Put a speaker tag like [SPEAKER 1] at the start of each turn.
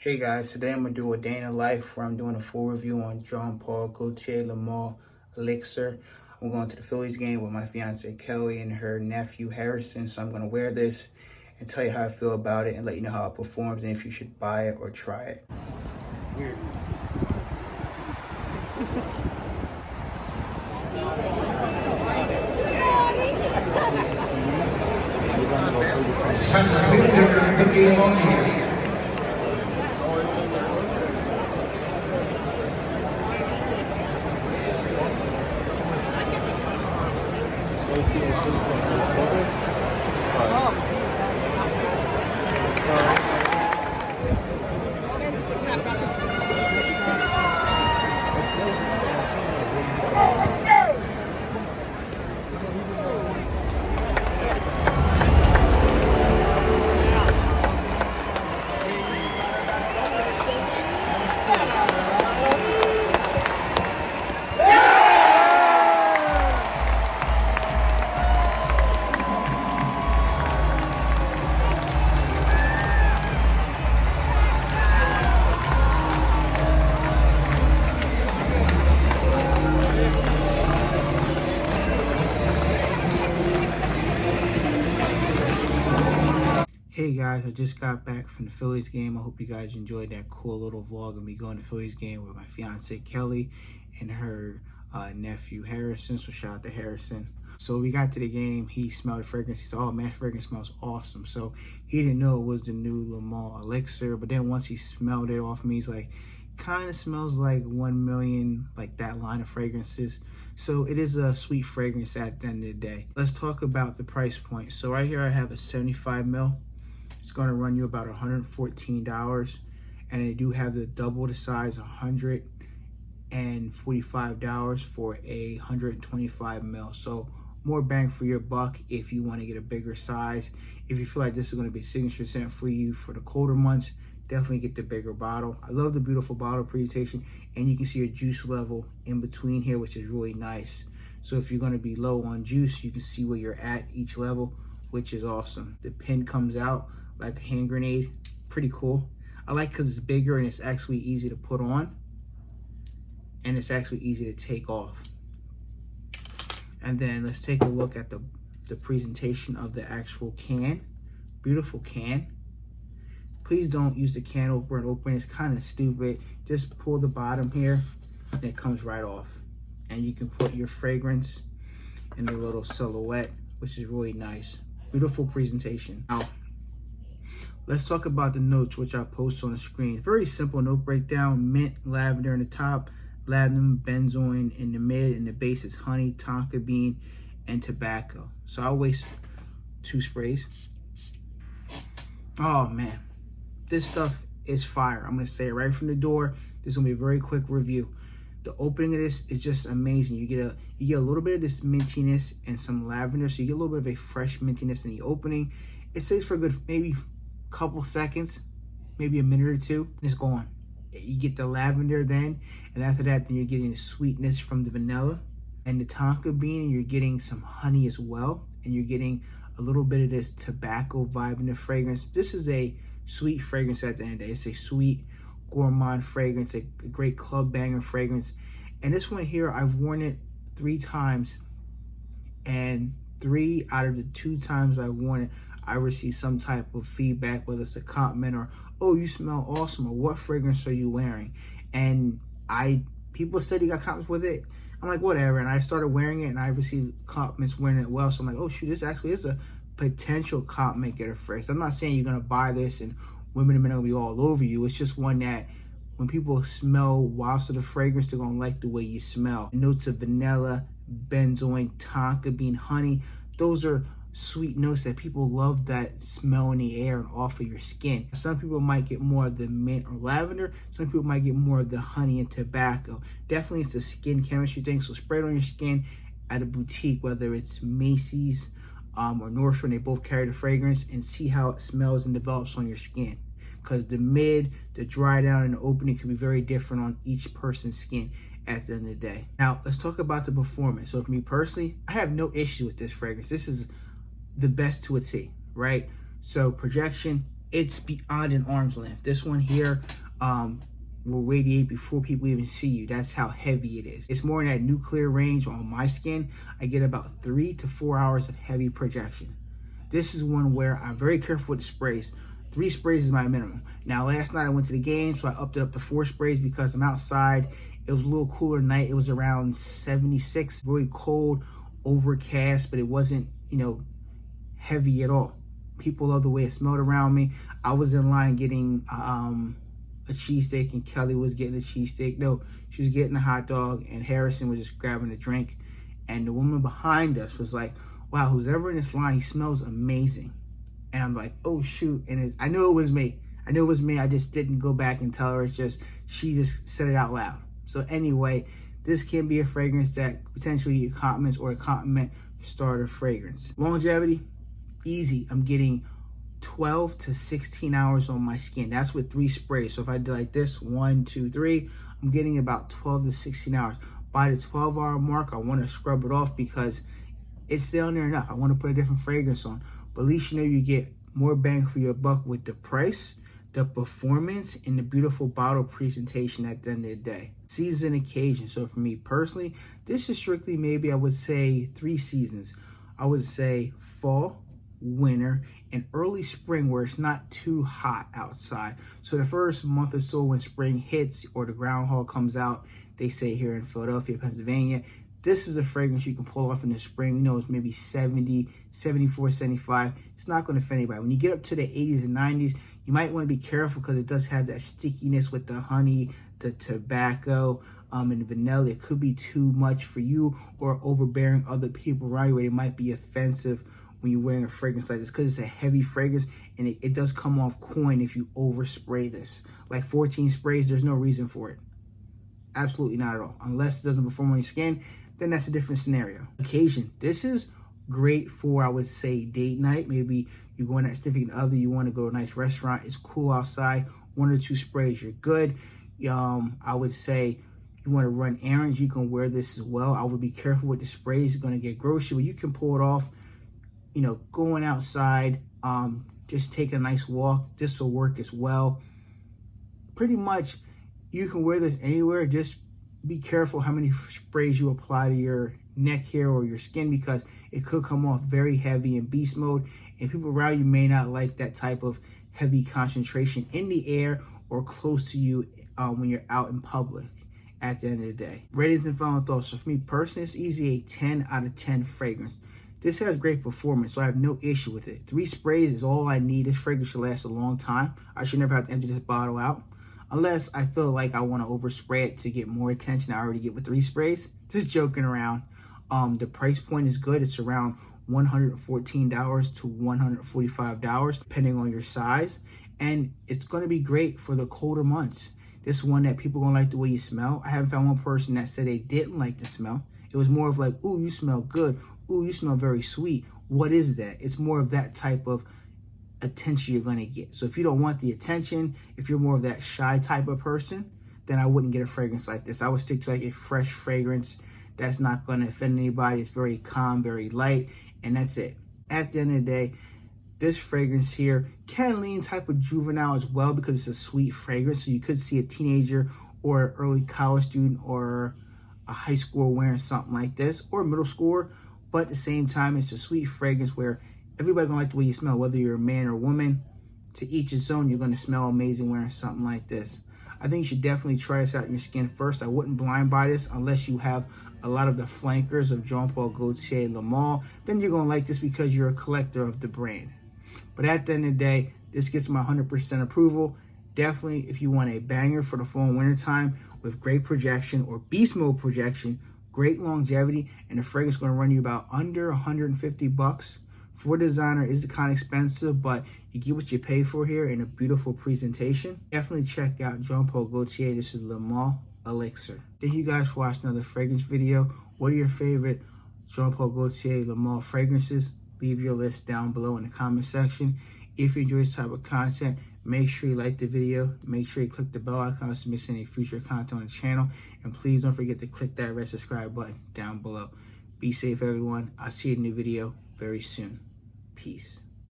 [SPEAKER 1] Hey guys, today I'm going to do a day in the life where I'm doing a full review on John Paul, Gaultier, Elixir. I'm going to the Phillies game with my fiance Kelly and her nephew Harrison. So I'm going to wear this and tell you how I feel about it and let you know how it performs and if you should buy it or try it. Weird.
[SPEAKER 2] The game on here.
[SPEAKER 1] Hey guys, I just got back from the Phillies game. I hope you guys enjoyed that cool little vlog of me going to the Phillies game with my fiance Kelly and her nephew Harrison. So shout out to Harrison. So we got to the game. He smelled the fragrance. He said, "Oh man, fragrance smells awesome." So he didn't know it was the new Lamar Elixir. But then once he smelled it off me, he's like, kind of smells like 1 million, like that line of fragrances. So it is a sweet fragrance at the end of the day. Let's talk about the price point. So right here I have a 75 ml. It's going to run you about $114, and they do have the double the size, $145 for a 125 mil. So more bang for your buck if you want to get a bigger size. If you feel like this is going to be a signature scent for you for the colder months, definitely get the bigger bottle. I love the beautiful bottle presentation, and you can see your juice level in between here, which is really nice. So if you're going to be low on juice, you can see where you're at each level, which is awesome. The pin comes out like a hand grenade. Pretty cool. I like because it's bigger and it's actually easy to put on, and it's actually easy to take off. And then let's take a look at the presentation of the actual can. Beautiful can. Please don't use the can opener and open. It's kind of stupid. Just pull the bottom here and it comes right off. And you can put your fragrance in the little silhouette, which is really nice. Beautiful presentation. Now, let's talk about the notes, which I post on the screen. Very simple note breakdown. Mint, lavender in the top, lavender, benzoin in the mid, and the base is honey, tonka bean, and tobacco. So I'll waste 2 sprays. Oh man, this stuff is fire. I'm gonna say it right from the door. This is gonna be a very quick review. The opening of this is just amazing. You get a little bit of this mintiness and some lavender, so you get a little bit of a fresh mintiness in the opening. It stays for a good maybe couple seconds, maybe a minute or two, and it's gone. You get the lavender then, and after that, then you're getting the sweetness from the vanilla and the tonka bean, and you're getting some honey as well, and you're getting a little bit of this tobacco vibe in the fragrance. This is a sweet fragrance at the end of the day. It's a sweet gourmand fragrance, a great club banger fragrance. And this one here, I've worn it 3 times, and 3 out of the 2 times I've worn it, I receive some type of feedback, whether it's a compliment or, "Oh, you smell awesome," or "What fragrance are you wearing?" And people said they got compliments with it. I'm like, whatever. And I started wearing it, and I received compliments wearing it well. So I'm like, oh shoot, this actually is a potential compliment getter fragrance. I'm not saying you're gonna buy this and women and men are gonna be all over you. It's just one that when people smell wafts of the fragrance, they're gonna like the way you smell. Notes of vanilla, benzoin, tonka bean, honey. Those are sweet notes that people love that smell in the air and off of your skin. Some people might get more of the mint or lavender. Some people might get more of the honey and tobacco. Definitely it's a skin chemistry thing. So spray it on your skin at a boutique, whether it's Macy's or Nordstrom, they both carry the fragrance, and see how it smells and develops on your skin. Because the mid, the dry down, and the opening can be very different on each person's skin at the end of the day. Now, let's talk about the performance. So for me personally, I have no issue with this fragrance. This is the best to a T, right? So projection it's beyond an arm's length. This one here will radiate before people even see you. That's how heavy it is. It's more in that nuclear range. On my skin, I get about 3 to 4 hours of heavy projection. This is one where I'm very careful with the sprays. 3 sprays is my minimum. Now, last night I went to the game, so I upped it up to 4 sprays because I'm outside. It was a little cooler night. It was around 76, really cold, overcast, but it wasn't, heavy at all. People love the way it smelled around me. I was in line getting a cheesesteak, and Kelly was getting a cheesesteak. No, she was getting a hot dog, and Harrison was just grabbing a drink. And the woman behind us was like, wow, who's ever in this line, he smells amazing. And I'm like, oh shoot. And I knew it was me. I just didn't go back and tell her. It's just, she just said it out loud. So anyway, this can be a fragrance that potentially complements or a compliment starter fragrance. Longevity, easy. I'm getting 12 to 16 hours on my skin. That's with 3 sprays. So if I do like this, 1, 2, 3, I'm getting about 12 to 16 hours. By the 12-hour mark, I want to scrub it off because it's down there enough. I want to put a different fragrance on. But at least you get more bang for your buck with the price, the performance, and the beautiful bottle presentation at the end of the day. Season occasion. So for me personally, this is strictly maybe I would say 3 seasons. I would say fall, winter, and early spring where it's not too hot outside. So the first month or so when spring hits or the groundhog comes out, they say here in Philadelphia, Pennsylvania, this is a fragrance you can pull off in the spring. It's maybe 70, 74, 75. It's not going to offend anybody. When you get up to the 80s and 90s, you might want to be careful because it does have that stickiness with the honey, the tobacco, and the vanilla. It could be too much for you or overbearing other people around you where it might be offensive when you're wearing a fragrance like this because it's a heavy fragrance and it does come off coin if you overspray this. Like 14 sprays, there's no reason for it. Absolutely not at all. Unless it doesn't perform on your skin, then that's a different scenario. Occasion. This is great for, I would say, date night. Maybe you're going at significant other, you want to go to a nice restaurant, it's cool outside, 1 or 2 sprays, you're good. I would say you want to run errands, you can wear this as well. I would be careful with the sprays. You're going to get grocery, but you can pull it off, going outside, just take a nice walk. This will work as well. Pretty much, you can wear this anywhere. Just be careful how many sprays you apply to your neck hair or your skin because it could come off very heavy in beast mode. And people around you may not like that type of heavy concentration in the air or close to you when you're out in public at the end of the day. Ratings and final thoughts. So for me personally, it's easy a 10 out of 10 fragrance. This has great performance, so I have no issue with it. 3 sprays is all I need. This fragrance should last a long time. I should never have to empty this bottle out. Unless I feel like I want to overspray it to get more attention I already get with 3 sprays. Just joking around. The price point is good. It's around $114 to $145, depending on your size. And it's going to be great for the colder months. This one that people going to like the way you smell. I haven't found one person that said they didn't like the smell. It was more of like, ooh, you smell good. Ooh, you smell very sweet. What is that? It's more of that type of attention you're going to get. So if you don't want the attention, if you're more of that shy type of person, then I wouldn't get a fragrance like this. I would stick to like a fresh fragrance that's not going to offend anybody. It's very calm, very light, and that's it. At the end of the day, this fragrance here can lean type of juvenile as well because it's a sweet fragrance. So you could see a teenager or an early college student or a high schooler wearing something like this, or a middle schooler. But at the same time, it's a sweet fragrance where everybody gonna like the way you smell, whether you're a man or woman. To each his own, you're gonna smell amazing wearing something like this. I think you should definitely try this out in your skin first. I wouldn't blind buy this unless you have a lot of the flankers of Jean-Paul Gaultier Le Male. Then you're gonna like this because you're a collector of the brand. But at the end of the day, this gets my 100% approval. Definitely, if you want a banger for the fall and winter time with great projection or beast mode projection, great longevity, and the fragrance is going to run you about under $150. For designer, is kind of expensive, but you get what you pay for here in a beautiful presentation. Definitely check out Jean-Paul Gaultier. This is Le Male Elixir. Thank you guys for watching another fragrance video. What are your favorite Jean-Paul Gaultier Le Male fragrances? Leave your list down below in the comment section. If you enjoy this type of content, make sure you like the video. Make sure you click the bell icon so you miss any future content on the channel. And please don't forget to click that red subscribe button down below. Be safe, everyone. I'll see you in a new video very soon. Peace.